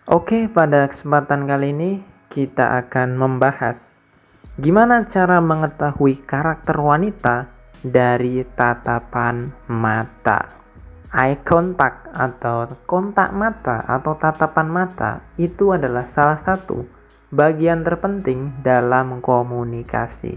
Oke, pada kesempatan kali ini kita akan membahas gimana cara mengetahui karakter wanita dari tatapan mata. Eye contact atau kontak mata atau tatapan mata itu adalah salah satu bagian terpenting dalam komunikasi.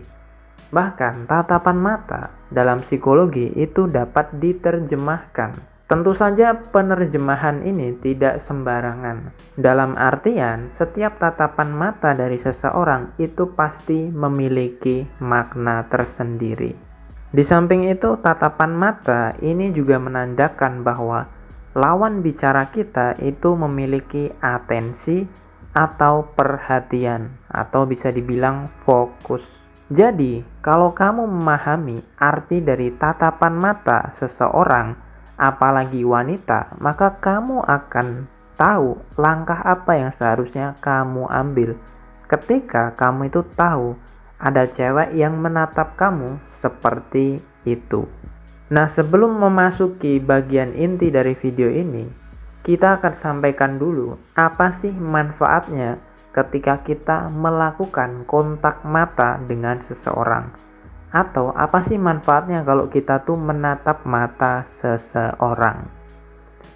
Bahkan tatapan mata dalam psikologi itu dapat diterjemahkan. Tentu saja penerjemahan ini tidak sembarangan. Dalam artian, setiap tatapan mata dari seseorang itu pasti memiliki makna tersendiri. Di samping itu, tatapan mata ini juga menandakan bahwa lawan bicara kita itu memiliki atensi atau perhatian, atau bisa dibilang fokus. Jadi, kalau kamu memahami arti dari tatapan mata seseorang, apalagi wanita, maka kamu akan tahu langkah apa yang seharusnya kamu ambil ketika kamu itu tahu ada cewek yang menatap kamu seperti itu. Nah, sebelum memasuki bagian inti dari video ini, kita akan sampaikan dulu apa sih manfaatnya ketika kita melakukan kontak mata dengan seseorang. Atau apa sih manfaatnya kalau kita tuh menatap mata seseorang.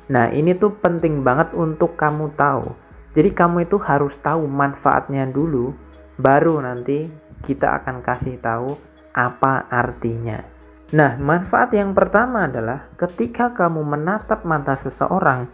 Nah, ini tuh penting banget untuk kamu tahu. Jadi kamu itu harus tahu manfaatnya dulu, baru nanti kita akan kasih tahu apa artinya. Nah, manfaat yang pertama adalah ketika kamu menatap mata seseorang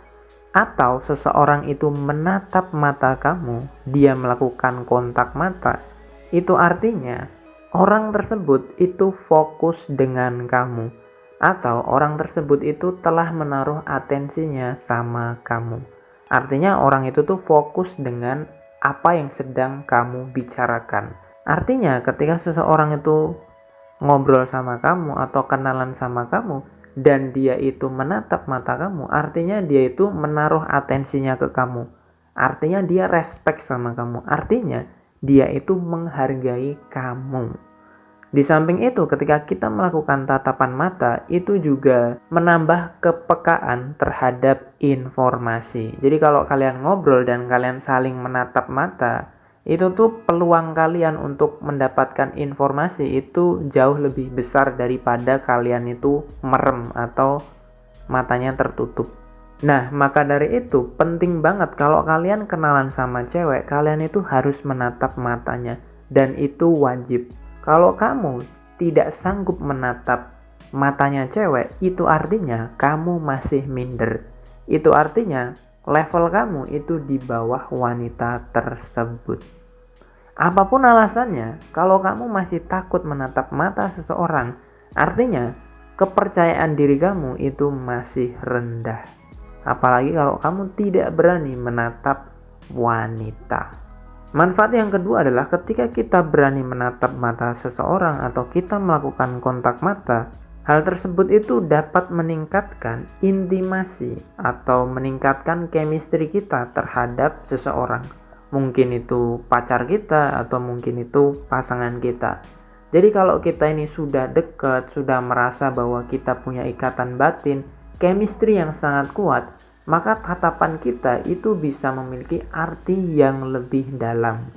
atau seseorang itu menatap mata kamu, dia melakukan kontak mata, itu artinya orang tersebut itu fokus dengan kamu, atau orang tersebut itu telah menaruh atensinya sama kamu. Artinya orang itu tuh fokus dengan apa yang sedang kamu bicarakan. Artinya ketika seseorang itu ngobrol sama kamu atau kenalan sama kamu dan dia itu menatap mata kamu, artinya dia itu menaruh atensinya ke kamu. Artinya dia respect sama kamu. Artinya dia itu menghargai kamu. Di samping itu, ketika kita melakukan tatapan mata, itu juga menambah kepekaan terhadap informasi. Jadi kalau kalian ngobrol dan kalian saling menatap mata, itu tuh peluang kalian untuk mendapatkan informasi itu jauh lebih besar daripada kalian itu merem atau matanya tertutup. Nah, maka dari itu penting banget kalau kalian kenalan sama cewek, kalian itu harus menatap matanya, dan itu wajib. Kalau kamu tidak sanggup menatap matanya cewek, itu artinya kamu masih minder. Itu artinya level kamu itu di bawah wanita tersebut. Apapun alasannya, kalau kamu masih takut menatap mata seseorang, artinya kepercayaan diri kamu itu masih rendah. Apalagi kalau kamu tidak berani menatap wanita. Manfaat yang kedua adalah ketika kita berani menatap mata seseorang atau kita melakukan kontak mata, hal tersebut itu dapat meningkatkan intimasi atau meningkatkan chemistry kita terhadap seseorang. Mungkin itu pacar kita atau mungkin itu pasangan kita. Jadi kalau kita ini sudah dekat, sudah merasa bahwa kita punya ikatan batin, chemistry yang sangat kuat, maka tatapan kita itu bisa memiliki arti yang lebih dalam.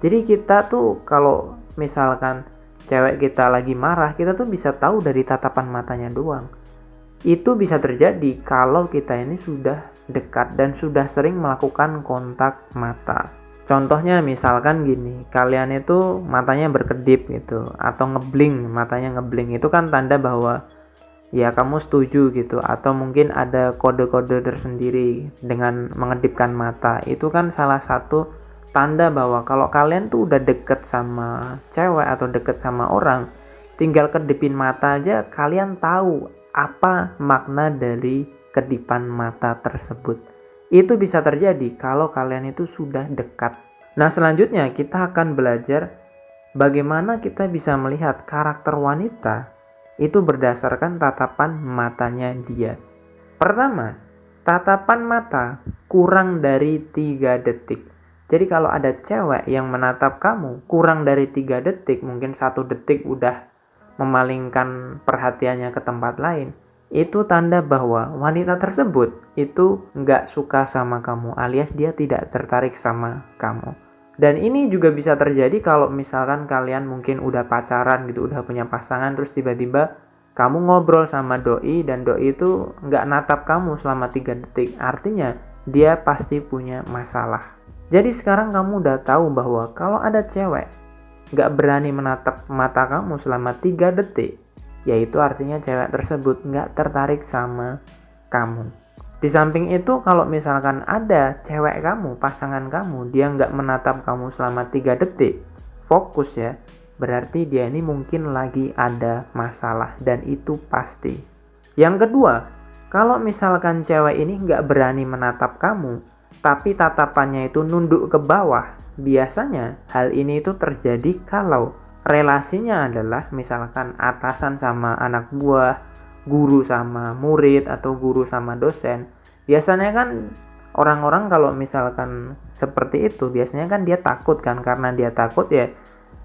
Jadi kita tuh kalau misalkan cewek kita lagi marah, kita tuh bisa tahu dari tatapan matanya doang. Itu bisa terjadi kalau kita ini sudah dekat dan sudah sering melakukan kontak mata. Contohnya misalkan gini, kalian itu matanya berkedip gitu, atau ngebling, matanya ngebling, itu kan tanda bahwa ya kamu setuju gitu, atau mungkin ada kode-kode tersendiri dengan mengedipkan mata. Itu kan salah satu tanda bahwa kalau kalian tuh udah deket sama cewek atau deket sama orang, tinggal kedipin mata aja kalian tahu apa makna dari kedipan mata tersebut. Itu bisa terjadi kalau kalian itu sudah dekat. Nah, selanjutnya kita akan belajar bagaimana kita bisa melihat karakter wanita itu berdasarkan tatapan matanya dia. Pertama, tatapan mata kurang dari 3 detik. Jadi kalau ada cewek yang menatap kamu kurang dari 3 detik, mungkin 1 detik udah memalingkan perhatiannya ke tempat lain, itu tanda bahwa wanita tersebut itu nggak suka sama kamu, alias dia tidak tertarik sama kamu. Dan ini juga bisa terjadi kalau misalkan kalian mungkin udah pacaran gitu, udah punya pasangan, terus tiba-tiba kamu ngobrol sama doi dan doi itu nggak natap kamu selama 3 detik. Artinya dia pasti punya masalah. Jadi sekarang kamu udah tahu bahwa kalau ada cewek nggak berani menatap mata kamu selama 3 detik, yaitu artinya cewek tersebut nggak tertarik sama kamu. Di samping itu, kalau misalkan ada cewek kamu, pasangan kamu, dia nggak menatap kamu selama 3 detik, fokus ya, berarti dia ini mungkin lagi ada masalah, dan itu pasti. Yang kedua, kalau misalkan cewek ini nggak berani menatap kamu, tapi tatapannya itu nunduk ke bawah, biasanya hal ini itu terjadi kalau relasinya adalah misalkan atasan sama anak buah, guru sama murid, atau guru sama dosen. Biasanya kan orang-orang kalau misalkan seperti itu, biasanya kan dia takut kan, karena dia takut ya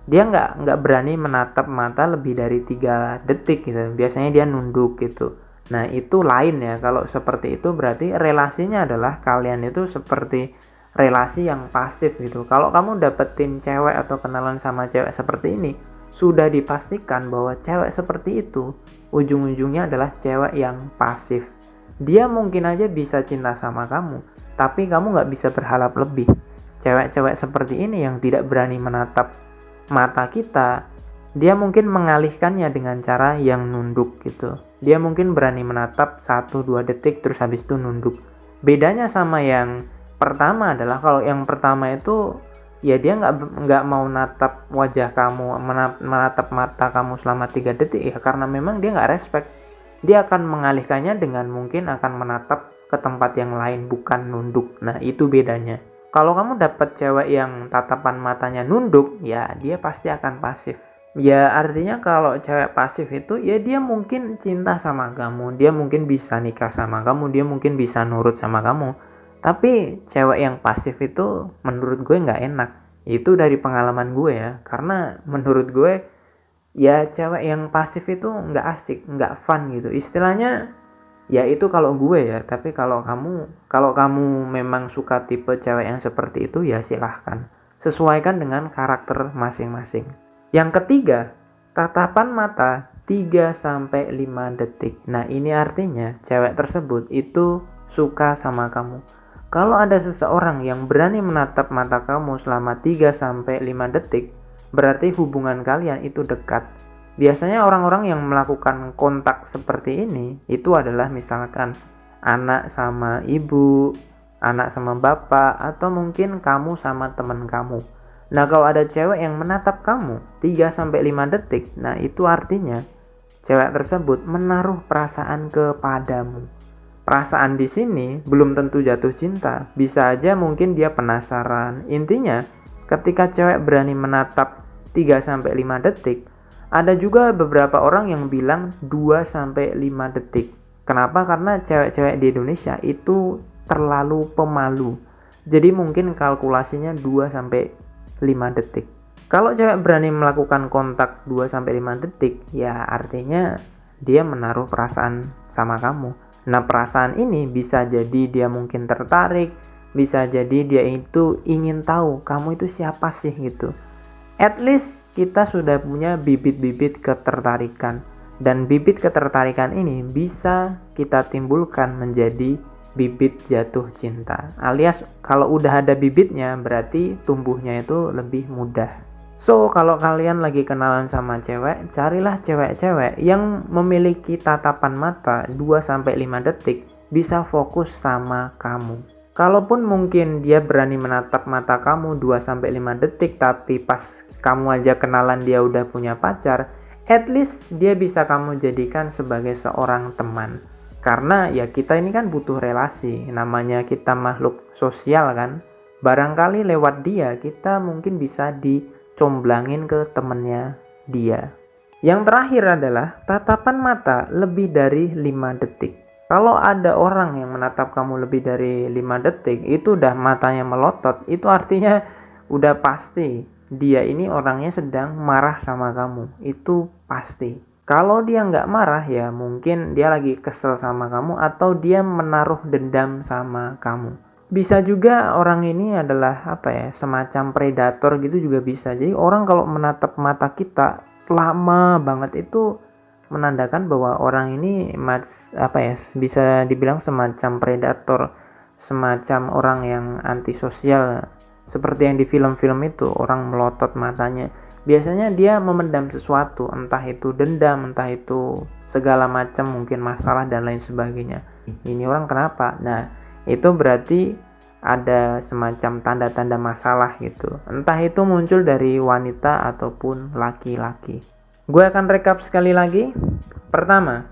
dia nggak berani menatap mata lebih dari 3 detik gitu. Biasanya dia nunduk gitu. Nah itu lain ya, kalau seperti itu berarti relasinya adalah kalian itu seperti relasi yang pasif gitu. Kalau kamu dapetin cewek atau kenalan sama cewek seperti ini, sudah dipastikan bahwa cewek seperti itu ujung-ujungnya adalah cewek yang pasif. Dia mungkin aja bisa cinta sama kamu, tapi kamu nggak bisa berharap lebih. Cewek-cewek seperti ini yang tidak berani menatap mata kita, dia mungkin mengalihkannya dengan cara yang nunduk gitu. Dia mungkin berani menatap 1-2 detik terus habis itu nunduk. Bedanya sama yang pertama adalah kalau yang pertama itu ya dia nggak mau natap wajah kamu, menatap mata kamu selama 3 detik ya, karena memang dia nggak respect. Dia akan mengalihkannya dengan mungkin akan menatap ke tempat yang lain, bukan nunduk. Nah itu bedanya. Kalau kamu dapat cewek yang tatapan matanya nunduk, ya dia pasti akan pasif. Ya artinya kalau cewek pasif itu ya dia mungkin cinta sama kamu, dia mungkin bisa nikah sama kamu, dia mungkin bisa nurut sama kamu. Tapi cewek yang pasif itu menurut gue nggak enak. Itu dari pengalaman gue ya, karena menurut gue ya cewek yang pasif itu nggak asik, nggak fun gitu. Istilahnya ya itu kalau gue ya, tapi kalau kamu memang suka tipe cewek yang seperti itu ya silahkan. Sesuaikan dengan karakter masing-masing. Yang ketiga, tatapan mata 3-5 detik. Nah ini artinya cewek tersebut itu suka sama kamu. Kalau ada seseorang yang berani menatap mata kamu selama 3-5 detik, berarti hubungan kalian itu dekat. Biasanya orang-orang yang melakukan kontak seperti ini, itu adalah misalkan anak sama ibu, anak sama bapak, atau mungkin kamu sama teman kamu. Nah kalau ada cewek yang menatap kamu 3-5 detik, nah itu artinya cewek tersebut menaruh perasaan kepadamu. Perasaan di sini belum tentu jatuh cinta, bisa aja mungkin dia penasaran. Intinya, ketika cewek berani menatap 3-5 detik, ada juga beberapa orang yang bilang 2-5 detik. Kenapa? Karena cewek-cewek di Indonesia itu terlalu pemalu. Jadi mungkin kalkulasinya 2-5 detik. Kalau cewek berani melakukan kontak 2-5 detik, ya artinya dia menaruh perasaan sama kamu. Nah perasaan ini bisa jadi dia mungkin tertarik, bisa jadi dia itu ingin tahu kamu itu siapa sih gitu. At least kita sudah punya bibit-bibit ketertarikan, dan bibit ketertarikan ini bisa kita timbulkan menjadi bibit jatuh cinta. Alias kalau udah ada bibitnya berarti tumbuhnya itu lebih mudah. So, kalau kalian lagi kenalan sama cewek, carilah cewek-cewek yang memiliki tatapan mata 2-5 detik bisa fokus sama kamu. Kalaupun mungkin dia berani menatap mata kamu 2-5 detik, tapi pas kamu aja kenalan dia udah punya pacar, at least dia bisa kamu jadikan sebagai seorang teman. Karena ya kita ini kan butuh relasi, namanya kita makhluk sosial kan. Barangkali lewat dia kita mungkin bisa dicomblangin ke temennya dia. Yang terakhir adalah tatapan mata lebih dari 5 detik. Kalau ada orang yang menatap kamu lebih dari 5 detik, itu udah matanya melotot, itu artinya udah pasti dia ini orangnya sedang marah sama kamu. Itu pasti. Kalau dia nggak marah ya mungkin dia lagi kesel sama kamu atau dia menaruh dendam sama kamu. Bisa juga orang ini adalah semacam predator gitu juga bisa. Jadi orang kalau menatap mata kita lama banget itu menandakan bahwa orang ini bisa dibilang semacam predator, semacam orang yang antisosial, seperti yang di film-film itu orang melotot matanya. Biasanya dia memendam sesuatu, entah itu dendam, entah itu segala macam, mungkin masalah dan lain sebagainya. Ini orang kenapa? Nah, itu berarti ada semacam tanda-tanda masalah gitu. Entah itu muncul dari wanita ataupun laki-laki. Gue akan rekap sekali lagi. Pertama,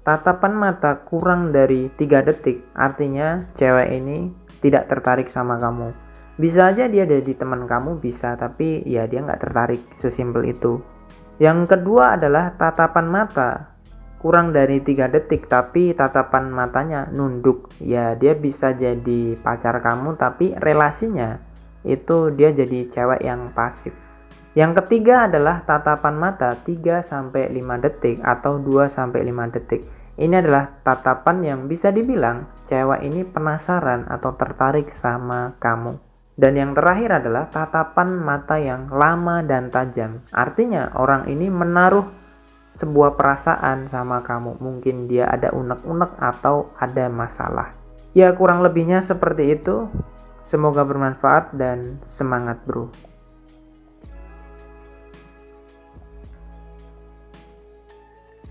tatapan mata kurang dari 3 detik, artinya cewek ini tidak tertarik sama kamu. Bisa aja dia jadi teman kamu, bisa, tapi ya dia nggak tertarik, sesimpel itu. Yang kedua adalah tatapan mata kurang dari 3 detik, tapi tatapan matanya nunduk. Ya dia bisa jadi pacar kamu, tapi relasinya itu dia jadi cewek yang pasif. Yang ketiga adalah tatapan mata 3-5 detik atau 2-5 detik. Ini adalah tatapan yang bisa dibilang cewek ini penasaran atau tertarik sama kamu. Dan yang terakhir adalah tatapan mata yang lama dan tajam. Artinya orang ini menaruh sebuah perasaan sama kamu. Mungkin dia ada unek-unek atau ada masalah. Ya kurang lebihnya seperti itu. Semoga bermanfaat dan semangat bro.